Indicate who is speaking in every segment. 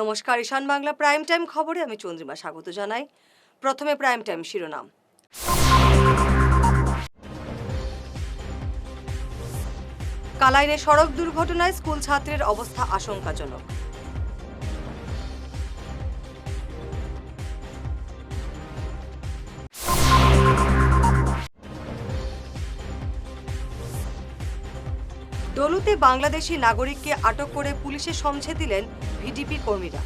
Speaker 1: নমস্কার, ঈশান Bangla prime time খবরে আমি চন্দ্রিমা স্বাগত জানাই। প্রথমে প্রাইম টাইম শিরোনাম। কালাইনে সড়ক দুর্ঘটনায় স্কুল ছাত্রের অবস্থা আশঙ্কাজনক। ডলুতে বাংলাদেশি নাগরিককে আটক করে পুলিশে সমঝে দিলেন ভিডিপি কর্মীরা।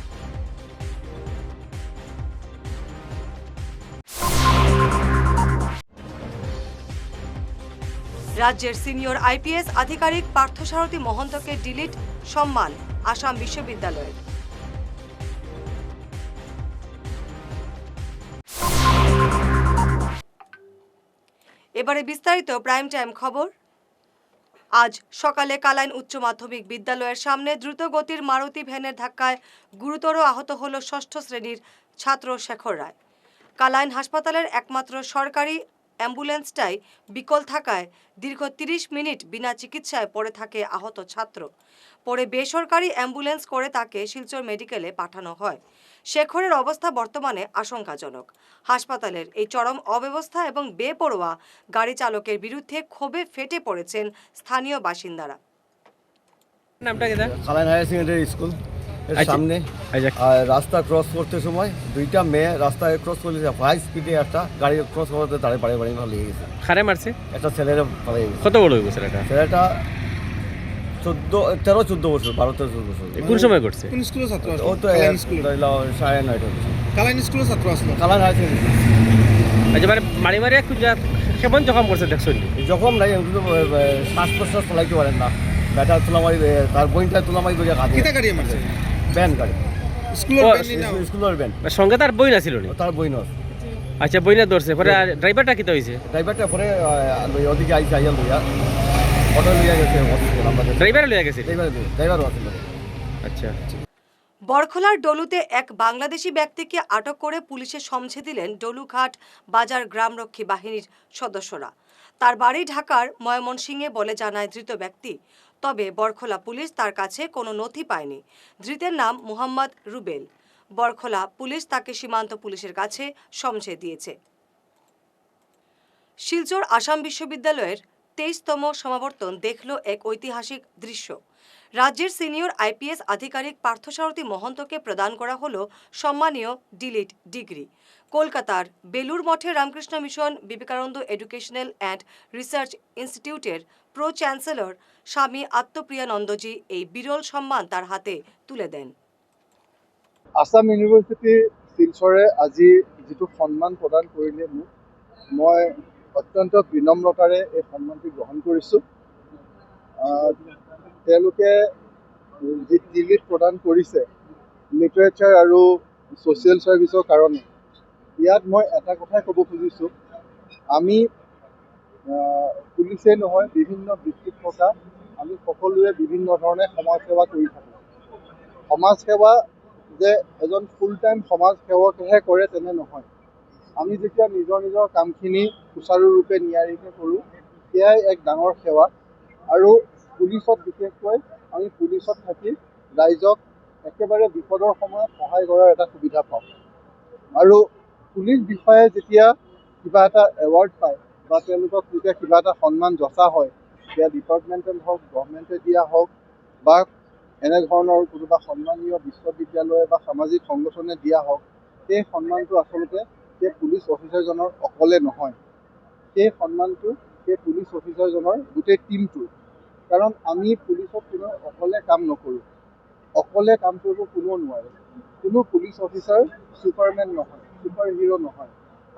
Speaker 1: রাজ্যের সিনিয়র আইপিএস আধিকারিক পার্থসারথী মহন্তকে ডিলিট সম্মান আসাম বিশ্ববিদ্যালয়ের। এবারে বিস্তারিত প্রাইম টাইম খবর। আজ সকালে কালাইন উচ্চ মাধ্যমিক বিদ্যালয়ের সামনে দ্রুত গতির মারুতি ভ্যানের ধাক্কায় গুরুতর আহত হল ষষ্ঠ শ্রেণীর ছাত্র শেখর রায়। কালাইন হাসপাতালের একমাত্র সরকারি অ্যাম্বুলেন্সটাই বিকল থাকায় দীর্ঘ ৩০ মিনিট বিনা চিকিৎসায় পড়ে থাকে আহত ছাত্র। পরে বেসরকারি অ্যাম্বুলেন্স করে তাকে শিলচর মেডিকেলে পাঠানো হয়। শেখরের অবস্থা বর্তমানে আশঙ্কাজনক। হাসপাতালের এই চরম অব্যবস্থা এবং বেপরোয়া গাড়ি চালকের বিরুদ্ধে ক্ষোভে ফেটে পড়েছেন স্থানীয় বাসিন্দারা।
Speaker 2: নামটা কি?
Speaker 3: কালাইন হায়ার সেকেন্ডারি স্কুল এর সামনে রাস্তা ক্রস করতে সময় দুইটা মেয়ে রাস্তায় ক্রস করলে হাই স্পিডে একটা গাড়ি ক্রস করতে দাঁড়িয়ে বাড়ি বাড়ি ভালো লেগে গেছে।
Speaker 2: খারে মারছে
Speaker 3: একটা ছেলের পালিয়ে গেছে।
Speaker 2: কত বড় হয়ে ছেলেটা?
Speaker 3: ছেলেটা 13-14 বছর, 12-13 বছর।
Speaker 2: কোন সময় করছে?
Speaker 4: কোন স্কুলের ছাত্র আসলো?
Speaker 3: ও তো
Speaker 4: কালাইন স্কুল।
Speaker 3: 9:30 বছর।
Speaker 4: কালাইন স্কুলের ছাত্র আসলো।
Speaker 3: কালাইন হায়ার সেকেন্ডারি
Speaker 2: আচ্ছা, মানে মারি মারি একটু কেমন জখম করছে দেখছো?
Speaker 3: যখন নাই কিন্তু শ্বাস প্রশ্বাস চালাইতে পারেন না। ব্যাটা তোলামারি, তার বইনটা তোলামারি করে কাঁদে।
Speaker 4: কিতা গাড়ি মারছে?
Speaker 3: ব্যান গাড়ি,
Speaker 4: স্কুলের
Speaker 2: ও,
Speaker 4: ব্যান না?
Speaker 3: স্কুলের ব্যান।
Speaker 2: সঙ্গে তার বই না ছিল নি?
Speaker 3: তার বই নয়।
Speaker 2: আচ্ছা, বই না ধরছে। পরে ড্রাইভারটা কিতা হয়েছে?
Speaker 3: ড্রাইভারটা পরে ওদিকে আইসা লইয়া অটো লইয়া গেছে হসপিটাল। আমাদের
Speaker 2: ড্রাইভার লইয়া গেছে?
Speaker 3: ড্রাইভারও আছে।
Speaker 2: আচ্ছা।
Speaker 1: বরখলার ডলুতে এক বাংলাদেশি ব্যক্তিকে আটক করে পুলিশে সমঝে দিলেন ডলুঘাট বাজার গ্রামরক্ষী বাহিনীর সদস্যরা। তার বাড়ি ঢাকার ময়মনসিংহে বলে জানায় ধৃত ব্যক্তি। তবে বরখলা পুলিশ তার কাছে কোনো নথি পায়নি। ধৃতের নাম মোহাম্মদ রুবেল। বরখলা পুলিশ তাকে সীমান্ত পুলিশের কাছে সমঝে দিয়েছে। শিলচর আসাম বিশ্ববিদ্যালয়ের 23তম সমাবর্তন দেখল এক ঐতিহাসিক দৃশ্য। রাজ্যের সিনিয়র আইপিএস আধিকারিক পার্থসারথী মহন্তকে প্রদান করা হলো সম্মানীয় ডিলিট ডিগ্রি। কলকাতার বেলুর মঠে Ramakrishna mission Vivekananda educational and research ইনস্টিটিউটের প্রো চ্যান্সেলর স্বামী আত্মপ্রিয়ানন্দজি এই বিরল সম্মান তার হাতে তুলে দেন।
Speaker 5: আসাম ইউনিভাৰ্চিটি শিলচৰে আজি যিটো সন্মান প্ৰদান কৰিলে মোক, মই অত্যন্ত বিনম্ৰতাৰে এই সন্মানটি গ্ৰহণ কৰিছোঁ। তেওঁলোকে যি ডিলিট প্ৰদান কৰিছে লিটাৰেচাৰ আৰু ছ'চিয়েল ছাৰ্ভিচৰ কাৰণে, ইয়াত মই এটা কথাই ক'ব খুজিছোঁ, আমি পুলিচেই নহয়, বিভিন্ন বৃত্তিত থকা আমি সকলোৱে বিভিন্ন ধৰণে সমাজ সেৱা কৰি থাকোঁ। সমাজ সেৱা যে এজন ফুল টাইম সমাজ সেৱকেহে কৰে তেনে নহয়। আমি যেতিয়া নিজৰ নিজৰ কামখিনি সুচাৰুৰূপে নিয়াৰিকৈ কৰোঁ, সেয়াই এক ডাঙৰ সেৱা। আৰু পুলিচত বিশেষকৈ আমি পুলিচত থাকি ৰাইজক একেবাৰে বিপদৰ সময়ত সহায় কৰাৰ এটা সুবিধা পাওঁ। আৰু পুলিচ বিষয়াই যেতিয়া কিবা এটা এৱাৰ্ড পায় বা তেওঁলোকক যেতিয়া কিবা এটা সন্মান যচা হয়, সেয়া ডিপাৰ্টমেণ্টেল হওক, গভৰ্ণমেণ্টে দিয়া হওক বা এনেধৰণৰ কোনোবা সন্মানীয় বিশ্ববিদ্যালয় বা সামাজিক সংগঠনে দিয়া হওক, সেই সন্মানটো আচলতে সেই পুলিচ অফিচাৰজনৰ অকলে নহয়, সেই সন্মানটো সেই পুলিচ অফিচাৰজনৰ গোটেই টীমটোৰ। কাৰণ আমি পুলিচত কোনো অকলে কাম নকৰোঁ, অকলে কাম কৰিব কোনেও নোৱাৰে। কোনো পুলিচ অফিচাৰ ছুপাৰমেন নহয়, ছুপাৰ হিৰো নহয়।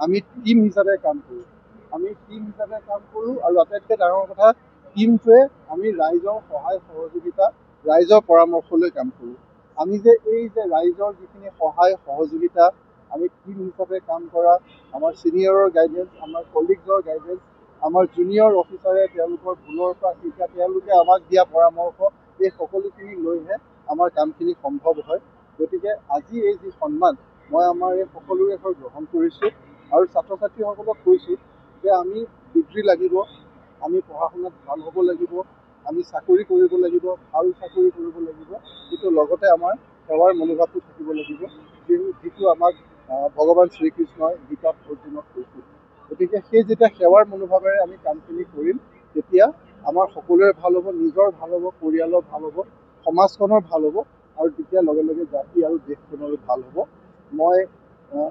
Speaker 5: আমি টীম হিচাপে কাম কৰোঁ, আৰু আটাইতকৈ ডাঙৰ কথা, টীমটোৱে আমি ৰাইজৰ সহায় সহযোগিতা, ৰাইজৰ পৰামৰ্শ লৈ কাম কৰোঁ। আমি যে এই যে ৰাইজৰ যিখিনি সহায় সহযোগিতা, আমি টীম হিচাপে কাম কৰা, আমাৰ ছিনিয়ৰৰ গাইডেঞ্চ, আমাৰ কলিগছৰ গাইডেঞ্চ, আমাৰ জুনিয়ৰ অফিচাৰে তেওঁলোকৰ ভুলৰ পৰা শিকা, তেওঁলোকে আমাক দিয়া পৰামৰ্শ, এই সকলোখিনি লৈহে আমাৰ কামখিনি সম্ভৱ হয়। গতিকে আজি এই যি সন্মান, মই আমাৰ এই সকলোৰে হৈ গ্ৰহণ কৰিছোঁ আৰু ছাত্ৰ ছাত্ৰীসকলক কৈছোঁ যে আমি ডিগ্ৰী লাগিব, আমি পঢ়া শুনাত ভাল হ'ব লাগিব, আমি চাকৰি কৰিব লাগিব, ভাল চাকৰি কৰিব লাগিব, কিন্তু লগতে আমাৰ সেৱাৰ মনোভাৱটো থাকিব লাগিব, যিটো আমাক ভগৱান শ্ৰীকৃষ্ণই গীতাত অৰ্জুনক কৈছিল। গতিকে সেই যেতিয়া সেৱাৰ মনোভাৱেৰে আমি কামখিনি কৰিম, তেতিয়া আমাৰ সকলোৰে ভাল হ'ব, নিজৰ ভাল হ'ব, পৰিয়ালৰ ভাল হ'ব, সমাজখনৰ ভাল হ'ব, আৰু তেতিয়া লগে লগে জাতি আৰু দেশখনৰো ভাল হ'ব। মই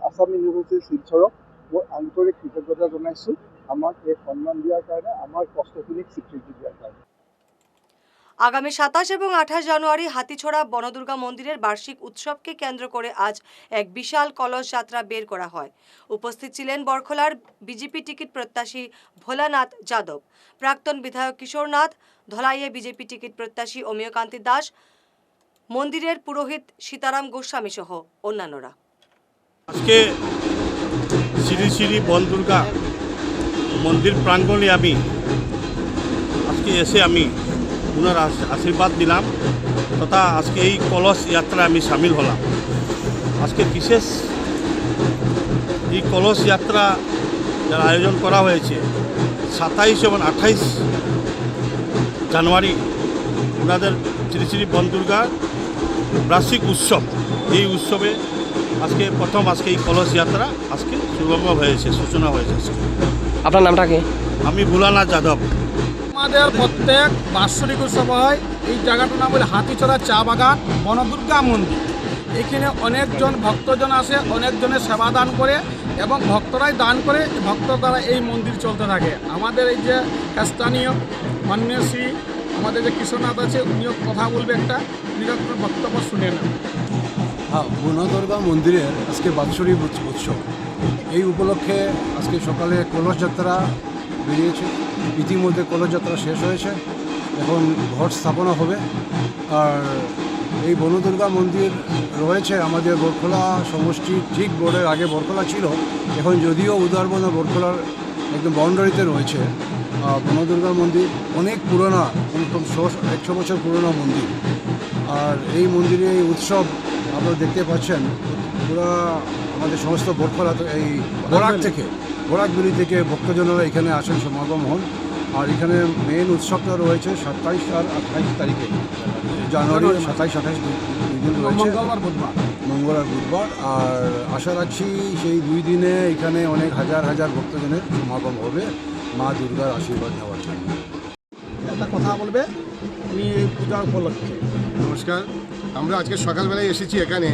Speaker 5: আছাম ইউনিভাৰ্চিটি শিলচৰক মোৰ আন্তৰিক কৃতজ্ঞতা জনাইছোঁ আমাক এই সন্মান দিয়াৰ কাৰণে, আমাৰ কষ্টখিনিক স্বীকৃতি দিয়াৰ কাৰণে।
Speaker 1: আগামী 27 এবং 28 জানুয়ারি হাতিছড়া বনদুর্গা মন্দিরের বার্ষিক উৎসবকে কেন্দ্র করে আজ এক বিশাল কলস যাত্রা বের করা হয়। উপস্থিত ছিলেন বরখলার বিজেপি টিকিট প্রত্যাশী ভোলানাথ যাদব, প্রাক্তন বিধায়ক কিশোর নাথ, ধলাইয়ে বিজেপি টিকিট প্রত্যাশী অমিয়কান্তি দাস, মন্দিরের পুরোহিত সীতারাম গোস্বামী সহ অন্যান্যরা।
Speaker 6: আজকে শ্রী শ্রী বনদুর্গা মন্দির প্রাঙ্গণে আমি আজকে এসে আমি ওনার আশীর্বাদ দিলাম তথা আজকে এই কলস যাত্রায় আমি সামিল হলাম। আজকে বিশেষ এই কলস যাত্রা যার আয়োজন করা হয়েছে 27 এবং 28 জানুয়ারি ওনাদের শ্রী শ্রী বনদুর্গার বার্ষিক উৎসব। এই উৎসবে আজকে প্রথম এই কলস যাত্রা আজকে শুভারম্ভ হয়েছে, সূচনা হয়েছে।
Speaker 2: আপনার নামটা কি?
Speaker 6: আমি ভোলানাথ যাদব।
Speaker 4: আমাদের প্রত্যেক বাৎসরিক উৎসব হয়। এই জায়গাটার নাম বলে হাতিছড়া চা বাগান বনদুর্গা মন্দির। এখানে অনেকজন ভক্তজন আসে, অনেকজনের সেবা দান করে এবং ভক্তরাই দান করে, ভক্তর দ্বারা এই মন্দির চলতে থাকে। আমাদের এই যে স্থানীয় মাননীয় শ্রী আমাদের যে কিশোরনাথ আছে, উনিও কথা বলবে, একটা নিরক্ষর বক্তব্য শুনে না।
Speaker 7: হ্যাঁ, বনদুর্গা মন্দিরের আজকে বাৎসরিক উৎসব। এই উপলক্ষে আজকে সকালে কলস যাত্রা বেরিয়েছে। ইতিমধ্যে কলস যাত্রা শেষ হয়েছে, এখন ঘট স্থাপনা হবে। আর এই বনদুর্গা মন্দির রয়েছে আমাদের বরখলা সমষ্টির ঠিক বোর্ডের আগে বরখলা ছিল, এখন যদিও উদারবন ও বরখলার একদম বাউন্ডারিতে রয়েছে। বনদুর্গা মন্দির অনেক পুরোনো, কম 100 বছর পুরোনো মন্দির। আর এই মন্দিরে এই উৎসব আপনারা দেখতে পাচ্ছেন, পুরো আমাদের সমস্ত বরখলা এই বরাকবেলি থেকে ভক্তজনেরা এখানে আসেন, সমাগম হন। আর এখানে মেন উৎসবটা রয়েছে 27 আর 28 তারিখে জানুয়ারি, 27-28 দুই দিন রয়েছে, মঙ্গল আর বুধবার। আর আশা রাখছি সেই 2 দিনে এখানে অনেক হাজার হাজার ভক্তজনের সমাগম হবে মা দুর্গার আশীর্বাদ নেওয়ার জন্য।
Speaker 4: একটা কথা বলবে উনি এই পূজা উপলক্ষে।
Speaker 8: নমস্কার, আমরা আজকে সকালবেলায় এসেছি এখানে।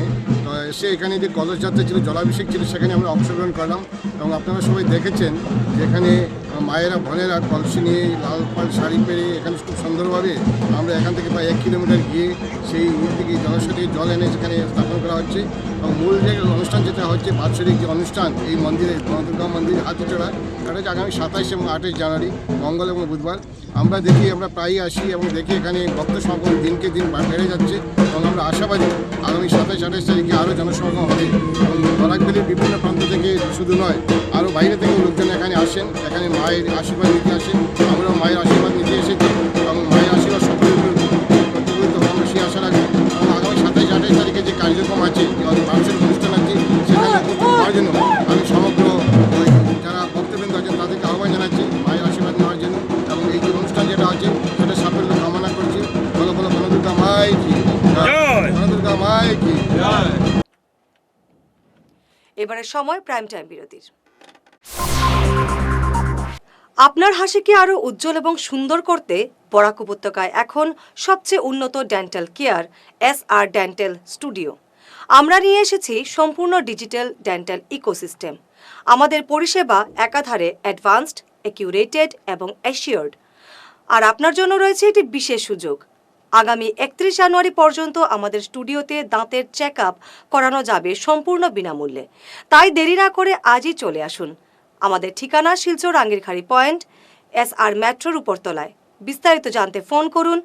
Speaker 8: তো এসে এখানে যে কলস যাত্রা ছিল, জলাভিষেক ছিল, সেখানে আমরা অংশগ্রহণ করলাম। এবং আপনারা সবাই দেখেছেন যেখানে মায়েরা বোনেরা কলসি নিয়ে লাল পাল শাড়ি পেরে এখানে খুব সুন্দরভাবে আমরা এখান থেকে প্রায় 1 কিলোমিটার গিয়ে সেই থেকে জলাশয় থেকে জল এনে সেখানে স্থাপন করা হচ্ছে। এবং মূল যে অনুষ্ঠান যেটা হচ্ছে বাৎসরিক যে অনুষ্ঠান এই মন্দিরে, বনদুর্গা মন্দির হাতিছড়া, এটা হচ্ছে আগামী 27 এবং 28 জানুয়ারি মঙ্গল এবং বুধবার। আমরা প্রায়ই আসি এবং দেখি এখানে ভক্ত সমাগম দিনকে দিন বেড়ে যাচ্ছে। এবং আমরা আশাবাদী আগামী 27-28 তারিখে আরও জনসমাগম হবে। এবং বরাকবেলির বিভিন্ন প্রান্ত থেকে শুধু নয়, আরও বাইরে থেকেও লোকজন এখানে আসেন, এখানে মায়ের আশীর্বাদ নিতে আসেন। আমরাও মায়ের আশীর্বাদ নিতে এসেছি এবং মায়ের আশীর্বাদ সকলের প্রতিফলিত হবে, আমরা সেই আশা রাখি। এবং আগামী 27-28 তারিখে যে কার্যক্রম আছে, মানুষের অনুষ্ঠান আছে, সেখানে উপস্থিত হওয়ার জন্য আমি সমগ্র যারা ভক্তবৃন্দ আছেন তাদেরকে আহ্বান জানাচ্ছি মায়ের আশীর্বাদ নেওয়ার জন্য। এবং এই যে অনুষ্ঠান যেটা আছে সেটা সাফল্য কামনা করছি। বলো বলো বনদুর্গা মাই কি জয়, বনদুর্গা মাই কি জয়।
Speaker 1: এবারে সময় প্রাইম টাইম বিরতির। আপনার হাসিকে আরও উজ্জ্বল এবং সুন্দর করতে বরাক উপত্যকায় এখন সবচেয়ে উন্নত dental care SR dental studio. আমরা নিয়ে এসেছি সম্পূর্ণ ডিজিটাল ডেন্টাল ইকোসিস্টেম। আমাদের পরিষেবা একাধারে অ্যাডভান্সড, অ্যাকিউরেটেড এবং অ্যাসিওর্ড। আর আপনার জন্য রয়েছে একটি বিশেষ সুযোগ। আগামী 31 জানুয়ারি পর্যন্ত আমাদের স্টুডিওতে দাঁতের চেক আপ করানো যাবে সম্পূর্ণ বিনামূল্যে। তাই দেরি না করে আজই চলে আসুন। আমাদের ঠিকানা শিলচর আঙ্গিরখাড়ি পয়েন্ট, SR মেট্রোর উপরতলায়। বিস্তারিত জানতে ফোন করুন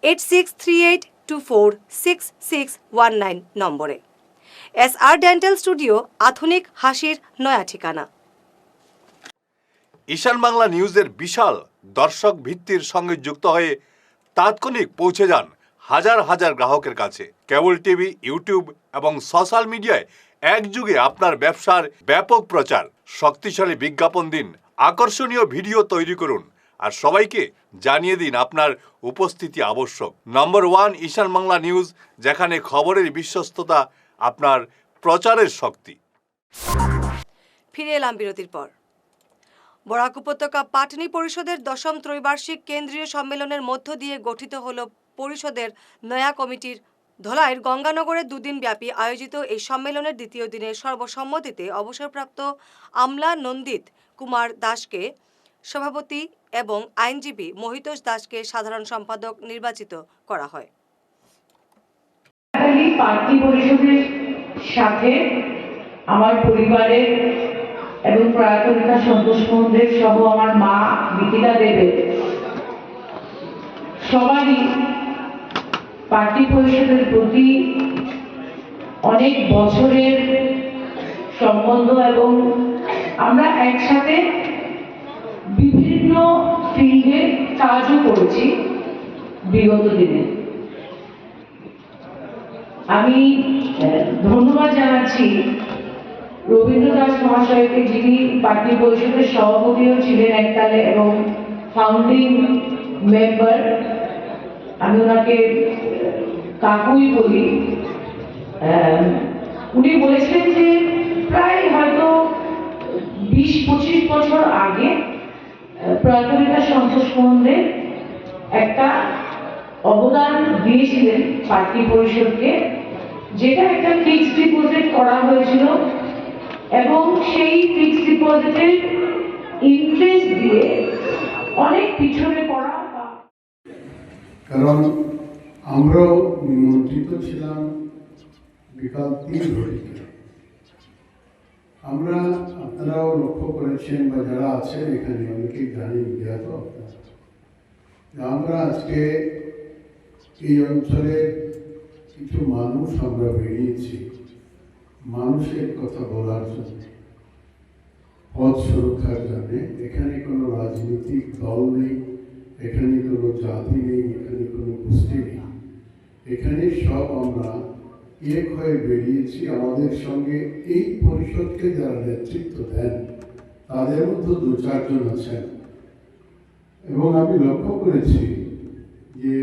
Speaker 1: 8638246619 নম্বরে। SR ডেন্টাল স্টুডিও, আধুনিক হাসির নয়া ঠিকানা।
Speaker 9: ঈশান বাংলা নিউজের বিশাল দর্শক ভিত্তির সঙ্গে যুক্ত হয়ে তাৎক্ষণিক পৌঁছে যান হাজার হাজার গ্রাহকের কাছে। কেবল টিভি, ইউটিউব এবং সোশ্যাল মিডিয়ায় একযুগে আপনার ব্যবসার ব্যাপক প্রচার। শক্তিশালী বিজ্ঞাপন দিন, আকর্ষণীয় ভিডিও তৈরি করুন আর সবাইকে জানিয়ে দিন আপনার উপস্থিতি আবশ্যক। নম্বর 1 ঈশান বাংলা নিউজ, যেখানে খবরের বিশ্বস্ততা আপনার প্রচারের শক্তি।
Speaker 1: ফিরে এলাম বিরতির পর। বরাক উপত্যকা পাটনি পরিষদের 10ম ত্রৈবার্ষিক কেন্দ্রীয় সম্মেলনের মধ্য দিয়ে গঠিত হল পরিষদের নয়া কমিটির। ধলাইয়ের গঙ্গানগরে 2 দিন ব্যাপী আয়োজিত এই সম্মেলনের দ্বিতীয় দিনে সর্বসম্মতিতে অবসরপ্রাপ্ত আমলা নন্দিত কুমার দাসকে সভাপতি এবং আইনজীবী মহিতোষ দাসকে সাধারণ সম্পাদক নির্বাচিত করা হয়।
Speaker 10: পার্টি পরিষদের সাথে আমার পরিবারের এবং প্রয়াত নেতা সন্তোষ মোহনদেব সহ আমার মা বিকিতা দেবের সবারই পার্টি পরিষদের প্রতি অনেক বছরের সম্বন্ধ এবং আমরা একসাথে বিভিন্ন ফিল্ডে কাজও করেছি বিগত দিনে। আমি ধন্যবাদ জানাচ্ছি রবীন্দ্র দাস মহাশয়কে, যিনি পার্টি পরিষদের সভাপতিও ছিলেন এককালে এবং ফাউন্ডিং মেম্বার। আমি ওনাকে কাকুই বলি। উনি বলেছেন যে প্রায় হয়তো 20-25 বছর আগে প্রয়াত নেতা সন্তোষ মোহনদেব একটা অবদান দিয়েছিলেন পার্টি পরিষদকে, যেটা একটা ফিক্সড ডিপোজিট করা হয়েছিল এবং সেই ফিক্সড ডিপোজিটের ইন্টারেস্ট দিয়ে অনেক পিছনে পড়া।
Speaker 7: কারণ আমরাও নিমন্ত্রিত ছিলাম বিকাল 3 ঘটিতে। আমরা, আপনারাও লক্ষ্য করেছেন বা যারা আছেন এখানে অনেকেই জানেন, জ্ঞাত আমরা আজকে এই অঞ্চলের কিছু মানুষ আমরা বেরিয়েছি মানুষের কথা বলার জন্য, পথ সুরক্ষার জন্য। এখানে কোনো রাজনৈতিক দল নেই, এখানে কোনো জাতি নেই, এখানে কোনো গোষ্ঠী নেই। এখানে সব আমরা এক হয়ে বেরিয়েছি। আমাদের সঙ্গে এই পরিষদকে যারা নেতৃত্ব দেন তাদের মধ্যে 2-4 জন আছেন এবং আমি লক্ষ্য করেছি যে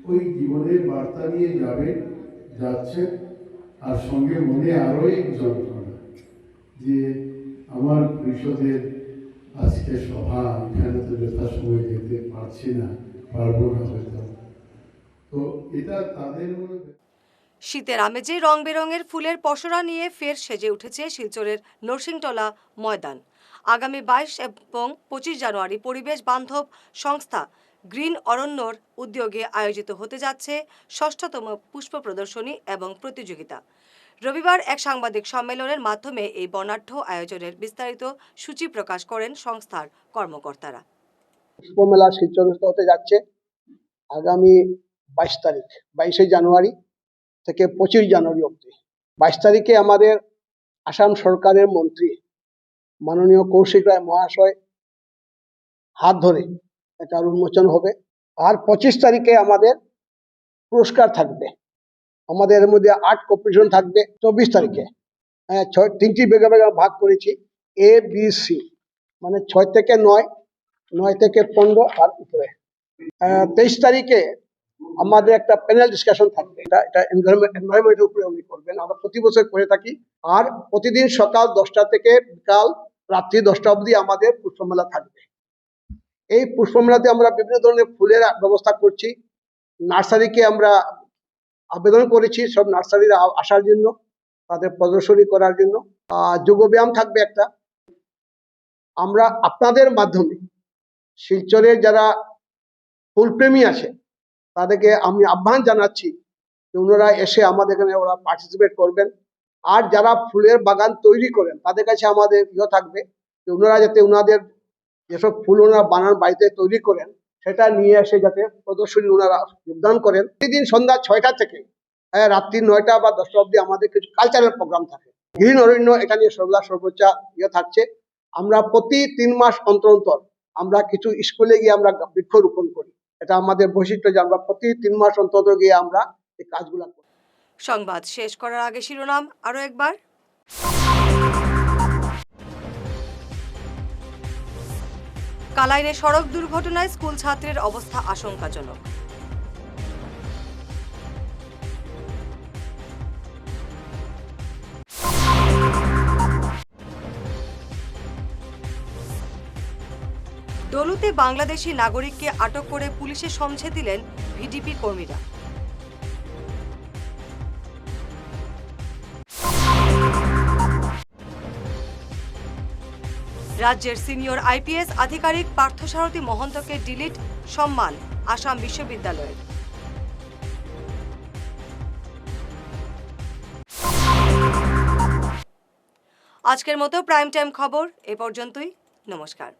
Speaker 7: ওই জীবনের বার্তা নিয়ে যাচ্ছেন আর সঙ্গে মনে আরও এক যন্ত্রণা যে আমার পরিষদের আজকে সভা, এখানে তো যথাসময়ে যেতে পারবো না হয়তো। তো এটা তাদের মধ্যে।
Speaker 1: শীতের আমেজে রং বেরঙের ফুলের পসরা নিয়ে ফের সেজে উঠেছে শিলচরের নরসিংটলা ময়দান। আগামী 22 এবং 25 জানুয়ারি পরিবেশ বান্ধব সংস্থা গ্রিন অরণ্যর উদ্যোগে আয়োজিত হতে যাচ্ছে 6ষ্ঠতম পুষ্প প্রদর্শনী এবং প্রতিযোগিতা। রবিবার এক সাংবাদিক সম্মেলনের মাধ্যমে এই বর্ণাঢ্য আয়োজনের বিস্তারিত সূচি প্রকাশ করেন সংস্থার কর্মকর্তারা।
Speaker 5: পুষ্পমেলা শিলচর হতে যাচ্ছে আগামী 22 তারিখ, 22শে জানুয়ারি থেকে 25 জানুয়ারি অবধি। 22 তারিখে আমাদের আসাম সরকারের মন্ত্রী মাননীয় কৌশিক রায় মহাশয় হাত ধরে এটার উন্মোচন হবে। আর 25 তারিখে আমাদের পুরস্কার থাকবে। আমাদের মধ্যে 8 কম্পিটিশন থাকবে। 24 তারিখে 3টি বেগে ভাগ করেছি, A, B, C, মানে 6 থেকে 9, 9 থেকে 15 আর উপরে। 23 তারিখে আমাদের একটা প্যানেল ডিসকাশন থাকবে। এটা এনভায়রনমেন্টের উপরে উনি করবেন, আমরা প্রতি বছর করে থাকি। আর প্রতিদিন সকাল 10টা থেকে বিকাল রাত্রি 10টা অবধি আমাদের পুষ্পমেলা থাকবে। এই পুষ্পমেলাতে আমরা বিভিন্ন ধরনের ফুলের ব্যবস্থা করছি। নার্সারিকে আমরা আবেদন করেছি সব নার্সারিরা আসার জন্য, তাদের প্রদর্শনী করার জন্য। যোগব্যায়াম থাকবে একটা। আমরা আপনাদের মাধ্যমে শিলচরের যারা ফুলপ্রেমী আছে তাদেরকে আমি আহ্বান জানাচ্ছি যে ওনারা এসে আমাদের এখানে ওরা পার্টিসিপেট করবেন। আর যারা ফুলের বাগান তৈরি করেন তাদের কাছে আমাদের থাকবে যে ওনারা যাতে ওনাদের যেসব ফুল ওনারা বানান বাড়িতে তৈরি করেন সেটা নিয়ে এসে যাতে প্রদর্শনী ওনারা যোগদান করেন। প্রতিদিন সন্ধ্যা 6টা থেকে রাত্রি 9টা বা 10টা অবধি আমাদের কিছু কালচারাল প্রোগ্রাম থাকে। গ্রিন অরণ্য এটা নিয়ে সর্বোচ্চ থাকছে। আমরা প্রতি 3 মাস অন্তর অন্তর আমরা কিছু স্কুলে গিয়ে আমরা বৃক্ষরোপণ করি। এটা আমাদের বৈশিষ্ট্য যে আমরা প্রতি 3 মাস অন্তর গিয়ে আমরা এই কাজগুলো করি।
Speaker 1: সংবাদ শেষ করার আগে শিরোনাম আরো একবার। কালাইনে সড়ক দুর্ঘটনায় স্কুল ছাত্রের অবস্থা আশঙ্কাজনক। ডলুতে বাংলাদেশি নাগরিককে আটক করে পুলিশে সমঝে দিলেন ভিডিপি কর্মীরা। রাজ্যের সিনিয়র আইপিএস আধিকারিক পার্থসারথী মহন্তকে ডিলিট সম্মান আসাম বিশ্ববিদ্যালয়ের। আজকের মতো প্রাইম টাইম খবর এ পর্যন্তই। নমস্কার।